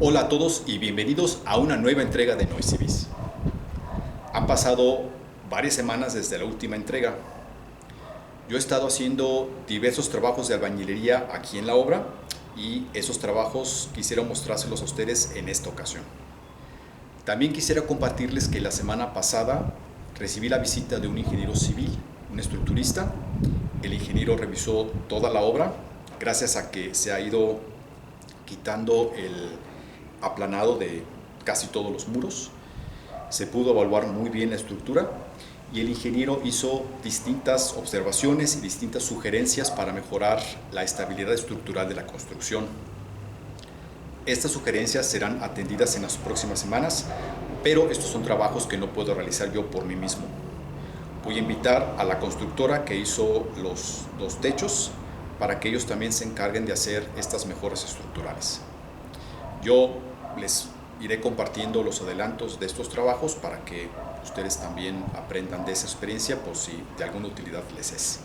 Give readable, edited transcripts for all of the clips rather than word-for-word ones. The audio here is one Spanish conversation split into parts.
Hola a todos y bienvenidos a una nueva entrega de Noisivis. Han pasado varias semanas desde la última entrega. Yo he estado haciendo diversos trabajos de albañilería aquí en la obra y esos trabajos quisiera mostrárselos a ustedes en esta ocasión. También quisiera compartirles que la semana pasada recibí la visita de un ingeniero civil, un estructurista. El ingeniero revisó toda la obra gracias a que se ha ido quitando el aplanado de casi todos los muros. Se pudo evaluar muy bien la estructura y el ingeniero hizo distintas observaciones y distintas sugerencias para mejorar la estabilidad estructural de la construcción. Estas sugerencias serán atendidas en las próximas semanas, pero estos son trabajos que no puedo realizar yo por mí mismo. Voy a invitar a la constructora que hizo los dos techos para que ellos también se encarguen de hacer estas mejoras estructurales. Yo les iré compartiendo los adelantos de estos trabajos para que ustedes también aprendan de esa experiencia por si de alguna utilidad les es.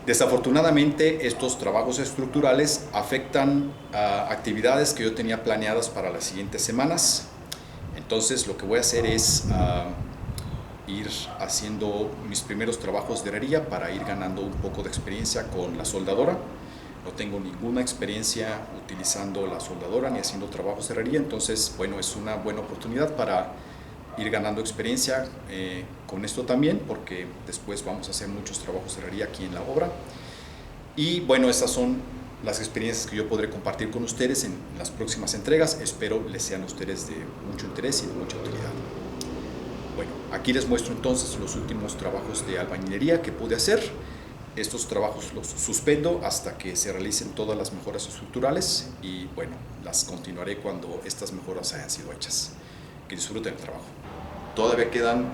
Desafortunadamente, estos trabajos estructurales afectan a actividades que yo tenía planeadas para las siguientes semanas. Entonces, lo que voy a hacer es ir haciendo mis primeros trabajos de herrería para ir ganando un poco de experiencia con la soldadora. No tengo ninguna experiencia utilizando la soldadora ni haciendo trabajos de herrería, entonces, bueno, es una buena oportunidad para ir ganando experiencia con esto también, porque después vamos a hacer muchos trabajos de herrería aquí en la obra. Y bueno, estas son las experiencias que yo podré compartir con ustedes en las próximas entregas. Espero les sean a ustedes de mucho interés y de mucha utilidad. Bueno, aquí les muestro entonces los últimos trabajos de albañilería que pude hacer. Estos trabajos los suspendo hasta que se realicen todas las mejoras estructurales y bueno, las continuaré cuando estas mejoras hayan sido hechas. Que disfruten el trabajo. Todavía quedan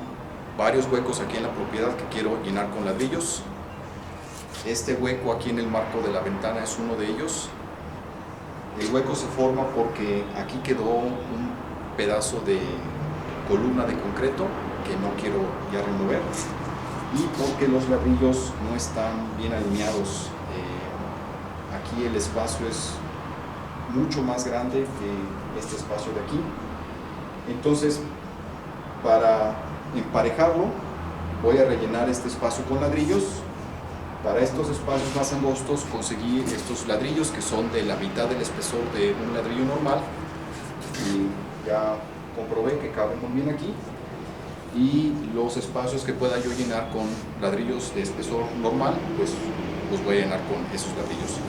varios huecos aquí en la propiedad que quiero llenar con ladrillos. Este hueco aquí en el marco de la ventana es uno de ellos. El hueco se forma porque aquí quedó un pedazo de columna de concreto que no quiero ya remover, y porque los ladrillos no están bien alineados. Aquí el espacio es mucho más grande que este espacio de aquí. Entonces, para emparejarlo, voy a rellenar este espacio con ladrillos. Para estos espacios más angostos conseguí estos ladrillos que son de la mitad del espesor de un ladrillo normal, y ya comprobé que caben muy bien aquí. Y los espacios que pueda yo llenar con ladrillos de espesor normal, pues los voy a llenar con esos ladrillos.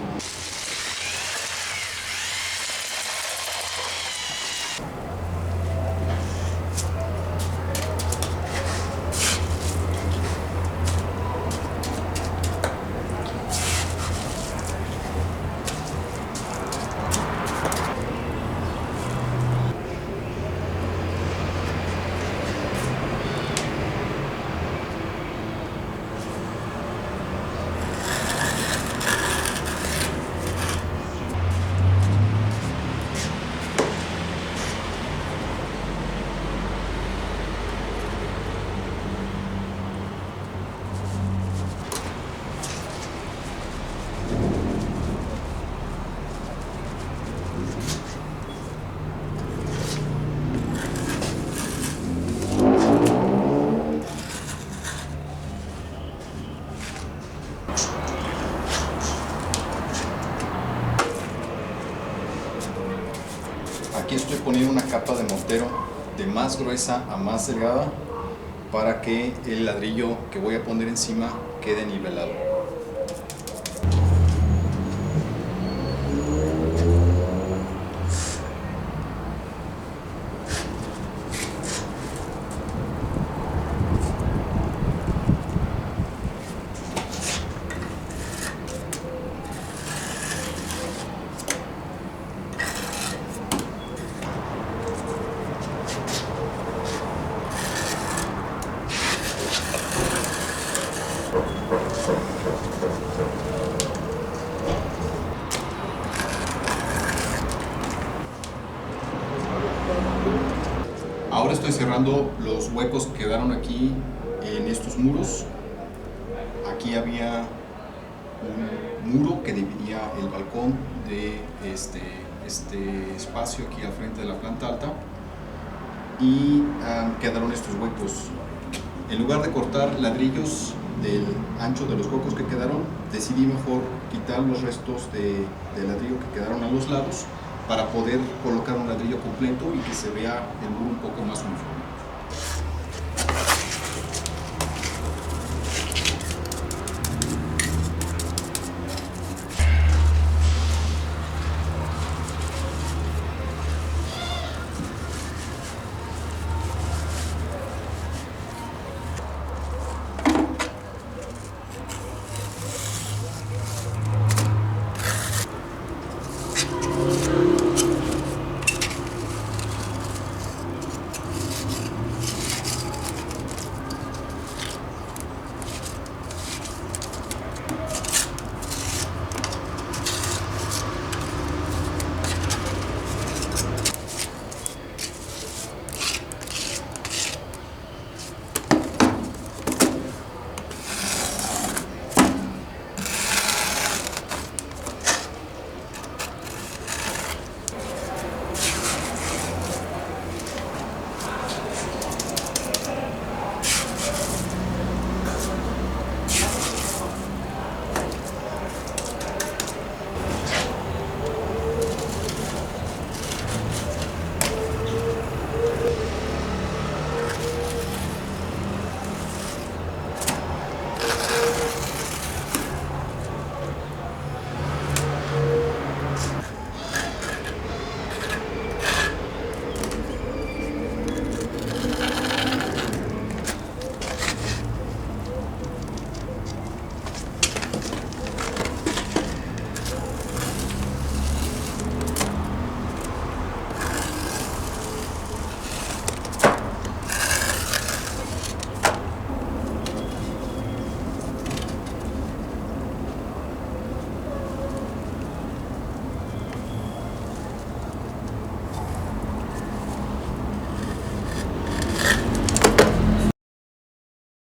Aquí estoy poniendo una capa de mortero de más gruesa a más delgada para que el ladrillo que voy a poner encima quede nivelado. Ahora estoy cerrando los huecos que quedaron aquí en estos muros. Aquí había un muro que dividía el balcón de este este espacio aquí al frente de la planta alta y quedaron estos huecos. En lugar de cortar ladrillos del ancho de los huecos que quedaron, decidí mejor quitar los restos de ladrillo que quedaron a los lados para poder colocar un ladrillo completo y que se vea el muro un poco más uniforme.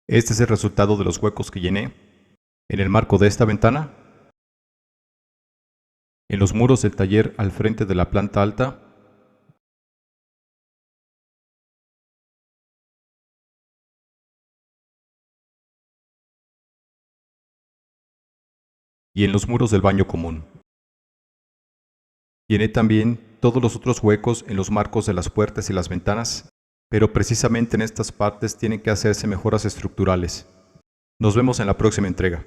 Este es el resultado de los huecos que llené en el marco de esta ventana, en los muros del taller al frente de la planta alta, y en los muros del baño común. Llené también todos los otros huecos en los marcos de las puertas y las ventanas, pero precisamente en estas partes tienen que hacerse mejoras estructurales. Nos vemos en la próxima entrega.